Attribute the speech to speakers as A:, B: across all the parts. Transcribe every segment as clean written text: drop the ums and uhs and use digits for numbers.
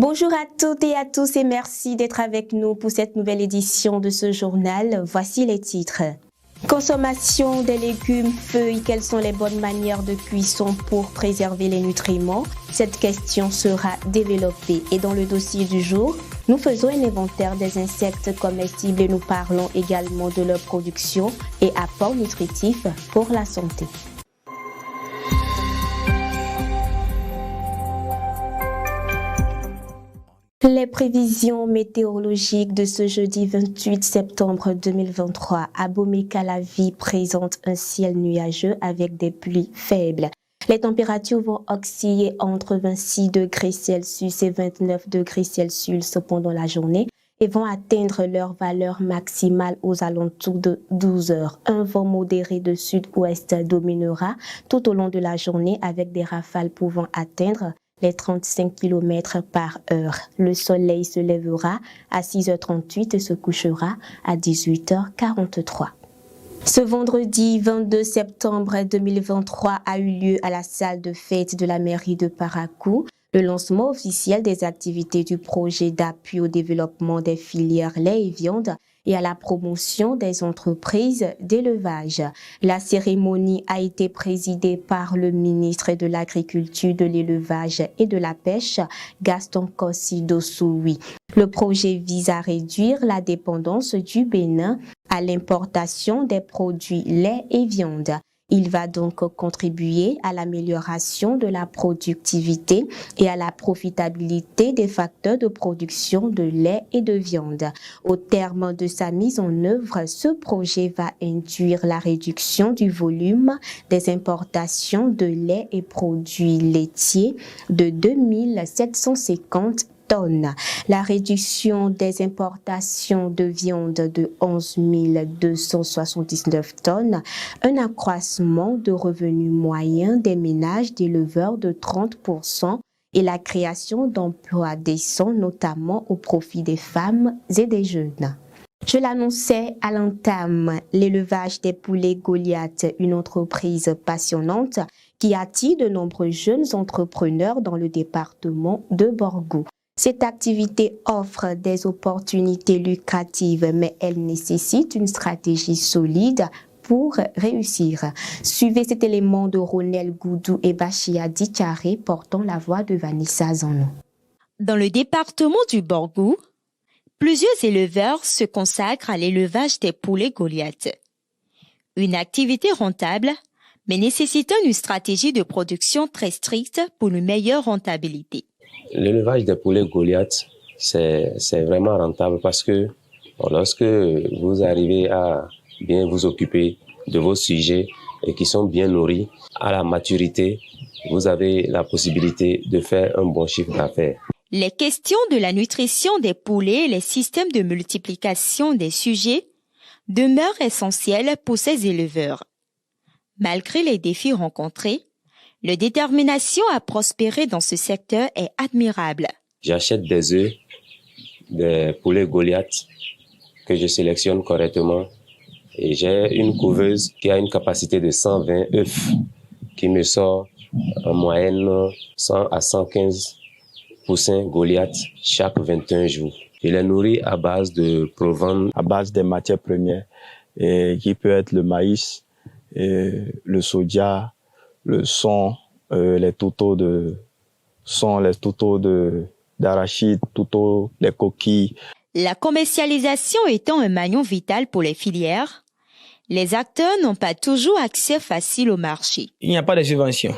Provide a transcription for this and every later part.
A: Bonjour à toutes et à tous et merci d'être avec nous pour cette nouvelle édition de ce journal. Voici les titres. Consommation des légumes, feuilles, quelles sont les bonnes manières de cuisson pour préserver les nutriments? Cette question sera développée. Et dans le dossier du jour, nous faisons un inventaire des insectes comestibles et nous parlons également de leur production et apport nutritif pour la santé. Les prévisions météorologiques de ce jeudi 28 septembre 2023 à Bomey-Calavi présentent un ciel nuageux avec des pluies faibles. Les températures vont osciller entre 26 degrés Celsius et 29 degrés Celsius pendant la journée et vont atteindre leur valeur maximale aux alentours de 12 heures. Un vent modéré de sud-ouest dominera tout au long de la journée avec des rafales pouvant atteindre les 35 km par heure. Le soleil se lèvera à 6h38 et se couchera à 18h43. Ce vendredi 22 septembre 2023 a eu lieu à la salle de fête de la mairie de Parakou le lancement officiel des activités du projet d'appui au développement des filières lait et viande et à la promotion des entreprises d'élevage. La cérémonie a été présidée par le ministre de l'Agriculture, de l'Élevage et de la Pêche, Gaston Kossi-Dossoui. Le projet vise à réduire la dépendance du Bénin à l'importation des produits lait et viande. Il va donc contribuer à l'amélioration de la productivité et à la profitabilité des facteurs de production de lait et de viande. Au terme de sa mise en œuvre, ce projet va induire la réduction du volume des importations de lait et produits laitiers de 2750 tonnes. La réduction des importations de viande de 11 279 tonnes, un accroissement de revenus moyens des ménages d'éleveurs de 30% et la création d'emplois décents, notamment au profit des femmes et des jeunes. Je l'annonçais à l'entame, l'élevage des poulets Goliath, une entreprise passionnante qui attire de nombreux jeunes entrepreneurs dans le département de Borgou. Cette activité offre des opportunités lucratives, mais elle nécessite une stratégie solide pour réussir. Suivez cet élément de Ronel Goudou et Bachia Dikare portant la voix de Vanessa Zanon.
B: Dans le département du Borgou, plusieurs éleveurs se consacrent à l'élevage des poulets Goliath. Une activité rentable, mais nécessitant une stratégie de production très stricte pour une meilleure rentabilité.
C: L'élevage des poulets Goliath, c'est vraiment rentable parce que lorsque vous arrivez à bien vous occuper de vos sujets et qui sont bien nourris, à la maturité, vous avez la possibilité de faire un bon chiffre d'affaires.
B: Les questions de la nutrition des poulets et les systèmes de multiplication des sujets demeurent essentiels pour ces éleveurs. Malgré les défis rencontrés, leur détermination à prospérer dans ce secteur est admirable.
C: J'achète des œufs, des poulets Goliath que je sélectionne correctement et j'ai une couveuse qui a une capacité de 120 œufs qui me sort en moyenne 100 à 115 poussins Goliath chaque 21 jours. Je les nourris à base de provende,
D: à base des matières premières et qui peut être le maïs, et le soja, le son, les touteaux d'arachide, touteaux, les coquilles.
B: La commercialisation étant un maillon vital pour les filières, les acteurs n'ont pas toujours accès facile au marché.
E: Il n'y a pas de subvention.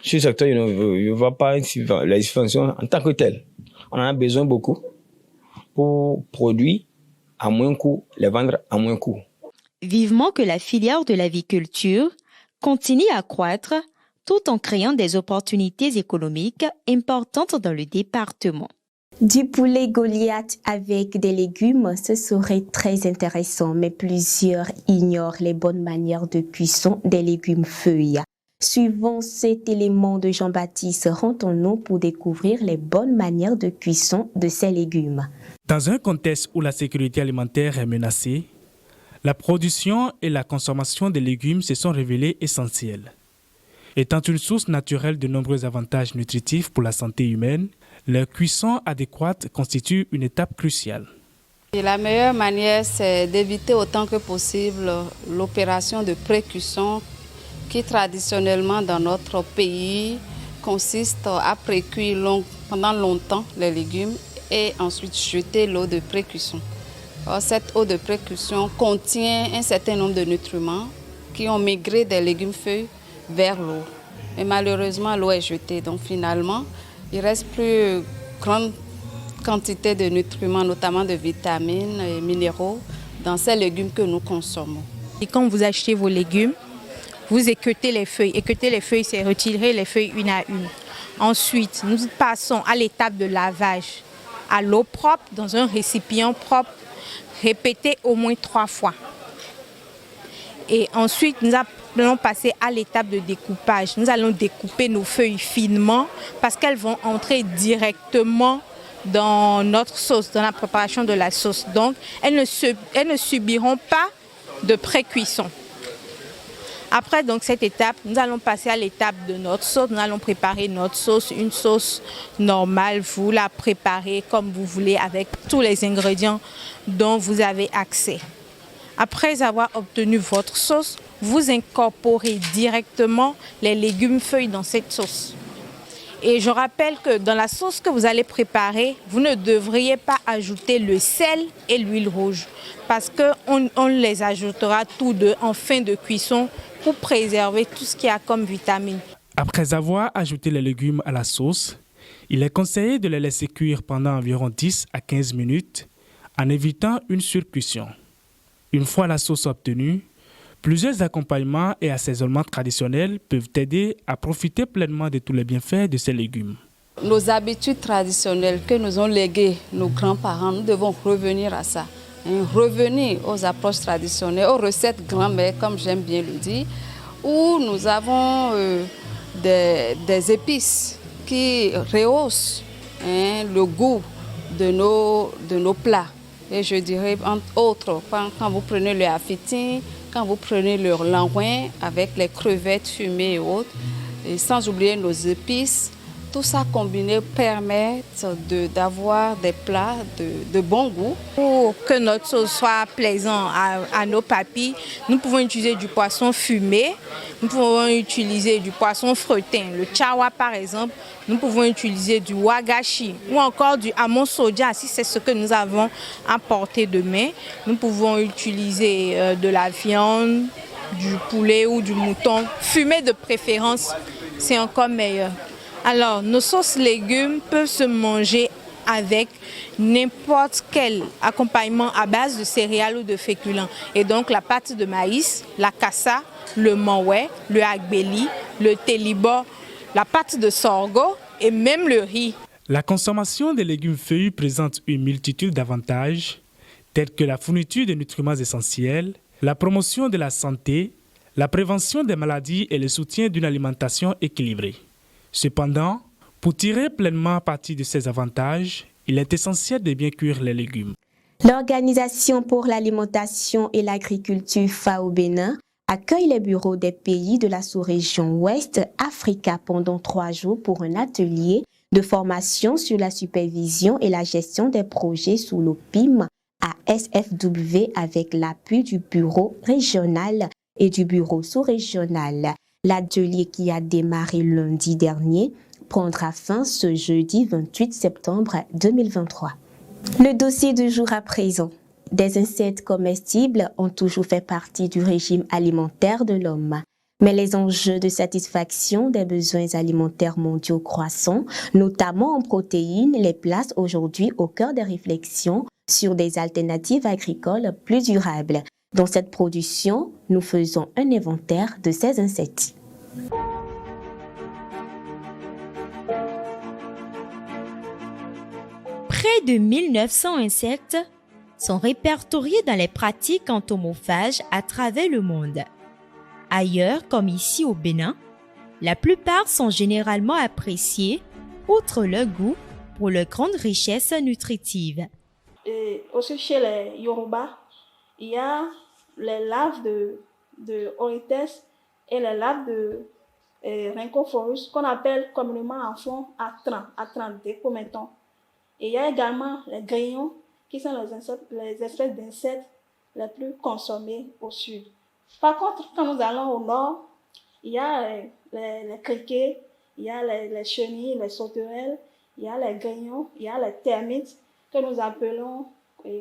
E: Sur ce secteur, je ne vois pas les subventions en tant que telles. On en a besoin beaucoup pour produire à moins coût, les vendre à moins coût.
B: Vivement que la filière de l'aviculture continue à croître tout en créant des opportunités économiques importantes dans le département.
A: Du poulet Goliath avec des légumes, ce serait très intéressant, mais plusieurs ignorent les bonnes manières de cuisson des légumes feuilles. Suivons cet élément de Jean-Baptiste, rendons-nous pour découvrir les bonnes manières de cuisson de ces légumes.
F: Dans un contexte où la sécurité alimentaire est menacée, la production et la consommation des légumes se sont révélées essentielles. Étant une source naturelle de nombreux avantages nutritifs pour la santé humaine, Leur cuisson adéquate constitue une étape cruciale.
G: Et la meilleure manière, c'est d'éviter autant que possible l'opération de pré-cuisson qui traditionnellement dans notre pays consiste à pré-cuire pendant longtemps les légumes et ensuite jeter l'eau de pré-cuisson. Cette eau de pré-cuisson contient un certain nombre de nutriments qui ont migré des légumes feuilles vers l'eau. Et malheureusement, l'eau est jetée. Donc finalement, il reste plus grande quantité de nutriments, notamment de vitamines et minéraux, dans ces légumes que nous consommons.
H: Et quand vous achetez vos légumes, vous équeutez les feuilles. Équeuter les feuilles, c'est retirer les feuilles une à une. Ensuite, nous passons à l'étape de lavage à l'eau propre, dans un récipient propre, répété au moins 3 fois. Et ensuite, nous allons passer à l'étape de découpage. Nous allons découper nos feuilles finement parce qu'elles vont entrer directement dans notre sauce, dans la préparation de la sauce. Donc, elles ne subiront pas de pré-cuisson. Après donc, cette étape, nous allons passer à l'étape de notre sauce. Nous allons préparer notre sauce, une sauce normale. Vous la préparez comme vous voulez avec tous les ingrédients dont vous avez accès. Après avoir obtenu votre sauce, vous incorporez directement les légumes feuilles dans cette sauce. Et je rappelle que dans la sauce que vous allez préparer, vous ne devriez pas ajouter le sel et l'huile rouge parce qu'on les ajoutera tous deux en fin de cuisson pour préserver tout ce qu'il y a comme vitamine.
F: Après avoir ajouté les légumes à la sauce, il est conseillé de les laisser cuire pendant environ 10 à 15 minutes en évitant une surcuisson. Une fois la sauce obtenue, plusieurs accompagnements et assaisonnements traditionnels peuvent aider à profiter pleinement de tous les bienfaits de ces légumes.
G: Nos habitudes traditionnelles que nous ont léguées nos grands-parents, nous devons revenir à ça. Revenir aux approches traditionnelles, aux recettes grand-mère, comme j'aime bien le dire, où nous avons des épices qui rehaussent le goût de nos plats. Et je dirais, entre autres, quand vous prenez le hafiti, quand vous prenez le langouin avec les crevettes fumées et autres, et sans oublier nos épices, tout ça combiné permet d'avoir des plats de bon goût.
H: Pour que notre sauce soit plaisante à nos papilles, nous pouvons utiliser du poisson fumé, nous pouvons utiliser du poisson fretin, le chawa par exemple, nous pouvons utiliser du wagashi ou encore du hamon soja si c'est ce que nous avons à portée de main. Nous pouvons utiliser de la viande, du poulet ou du mouton, fumé de préférence, c'est encore meilleur. Alors, nos sauces légumes peuvent se manger avec n'importe quel accompagnement à base de céréales ou de féculents. Et donc, la pâte de maïs, la kassa, le manwé, le agbeli, le télibo, la pâte de sorgho et même le riz.
F: La consommation des légumes feuillus présente une multitude d'avantages, tels que la fourniture de nutriments essentiels, la promotion de la santé, la prévention des maladies et le soutien d'une alimentation équilibrée. Cependant, pour tirer pleinement parti de ces avantages, il est essentiel de bien cuire les légumes.
A: L'Organisation pour l'alimentation et l'agriculture FAO Bénin accueille les bureaux des pays de la sous-région Ouest Africa pendant 3 jours pour un atelier de formation sur la supervision et la gestion des projets sous l'OPIM à SFW avec l'appui du bureau régional et du bureau sous-régional. L'atelier qui a démarré lundi dernier prendra fin ce jeudi 28 septembre 2023. Le dossier du jour à présent. Des insectes comestibles ont toujours fait partie du régime alimentaire de l'homme. Mais les enjeux de satisfaction des besoins alimentaires mondiaux croissants, notamment en protéines, les placent aujourd'hui au cœur des réflexions sur des alternatives agricoles plus durables. Dans cette production, nous faisons un inventaire de ces insectes.
B: Près de 1900 insectes sont répertoriés dans les pratiques entomophages à travers le monde. Ailleurs, comme ici au Bénin, la plupart sont généralement appréciés, outre leur goût, pour leur grande richesse nutritive.
I: Et aussi chez les Yoruba, il y a les larves de Orites et les larves Rhynchophorus, qu'on appelle communément en fond Atran, décometon. Et il y a également les grillons, qui sont les espèces d'insectes les plus consommées au sud. Par contre, quand nous allons au nord, il y a les criquets, il y a les chenilles, les sauterelles, il y a les grillons, il y a les termites, que nous appelons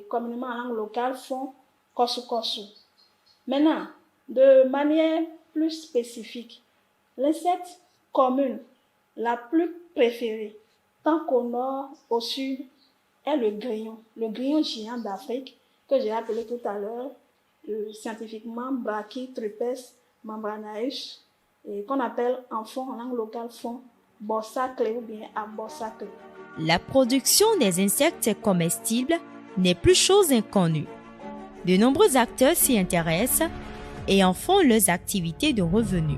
I: communément en langue locale fond kosu. Maintenant, de manière plus spécifique, l'insecte commun la plus préférée, tant qu'au nord, au sud, est le grillon géant d'Afrique, que j'ai appelé tout à l'heure, scientifiquement Brachytrupes membranaeus, et qu'on appelle en langue locale fond borsacle ou bien aborsacle.
B: La production des insectes comestibles n'est plus chose inconnue. De nombreux acteurs s'y intéressent et en font leurs activités de revenus.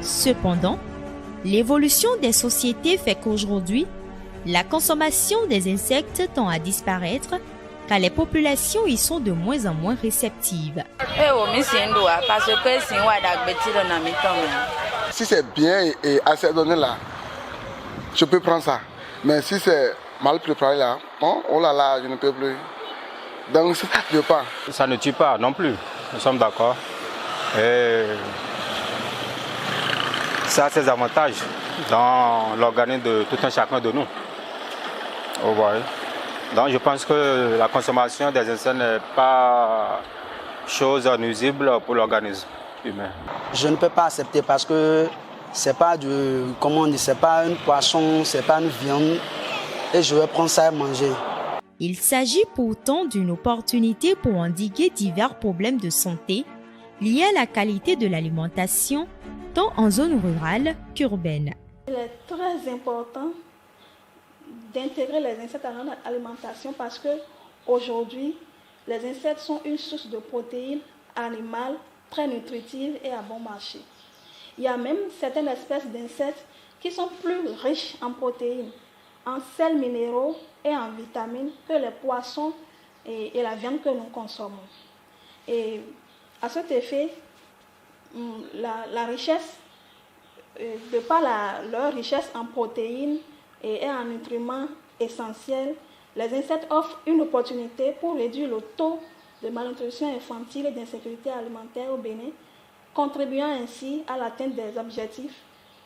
B: Cependant, l'évolution des sociétés fait qu'aujourd'hui, la consommation des insectes tend à disparaître car les populations y sont de moins en moins réceptives.
J: Si c'est bien et assaisonné là, je peux prendre ça. Mais si c'est mal préparé là, oh là là, je ne peux plus. Donc ça ne tue pas.
K: Ça ne tue pas non plus, nous sommes d'accord. Et ça a ses avantages dans l'organisme de tout un chacun de nous. Vous voyez. Donc je pense que la consommation des insectes n'est pas chose nuisible pour l'organisme humain.
L: Je ne peux pas accepter parce que c'est pas c'est pas une poisson, c'est pas une viande et je vais prendre ça et manger.
B: Il s'agit pourtant d'une opportunité pour endiguer divers problèmes de santé liés à la qualité de l'alimentation, tant en zone rurale qu'urbaine.
I: Il est très important d'intégrer les insectes à notre alimentation parce que aujourd'hui, les insectes sont une source de protéines animales très nutritives et à bon marché. Il y a même certaines espèces d'insectes qui sont plus riches en protéines, en sels minéraux et en vitamines que les poissons et la viande que nous consommons. Et à cet effet, la richesse, de par leur richesse en protéines et en nutriments essentiels, les insectes offrent une opportunité pour réduire le taux de malnutrition infantile et d'insécurité alimentaire au Bénin, contribuant ainsi à l'atteinte des objectifs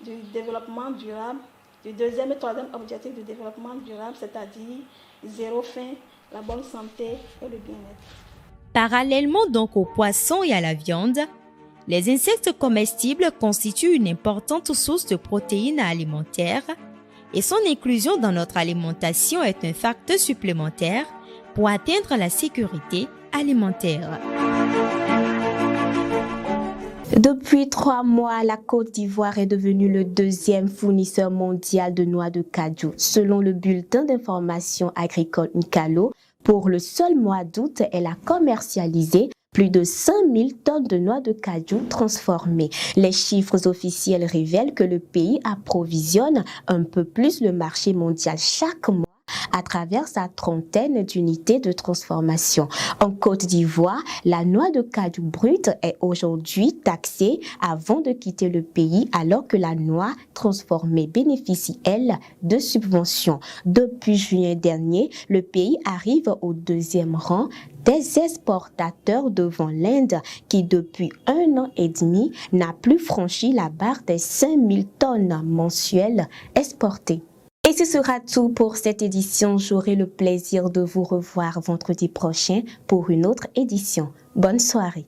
I: du développement durable, du deuxième et troisième objectif du développement durable, c'est-à-dire zéro faim, la bonne santé et le bien-être.
B: Parallèlement donc aux poissons et à la viande, les insectes comestibles constituent une importante source de protéines alimentaires et son inclusion dans notre alimentation est un facteur supplémentaire pour atteindre la sécurité alimentaire.
A: Depuis 3 mois, la Côte d'Ivoire est devenue le 2e fournisseur mondial de noix de cajou. Selon le bulletin d'information agricole Nkalo, pour le seul mois d'août, elle a commercialisé plus de 100 000 tonnes de noix de cajou transformées. Les chiffres officiels révèlent que le pays approvisionne un peu plus le marché mondial chaque mois à travers sa trentaine d'unités de transformation. En Côte d'Ivoire, la noix de cajou brute est aujourd'hui taxée avant de quitter le pays, alors que la noix transformée bénéficie, elle, de subventions. Depuis juin dernier, le pays arrive au 2e rang des exportateurs devant l'Inde qui, depuis 1 an et demi, n'a plus franchi la barre des 5 000 tonnes mensuelles exportées. Et ce sera tout pour cette édition. J'aurai le plaisir de vous revoir vendredi prochain pour une autre édition. Bonne soirée.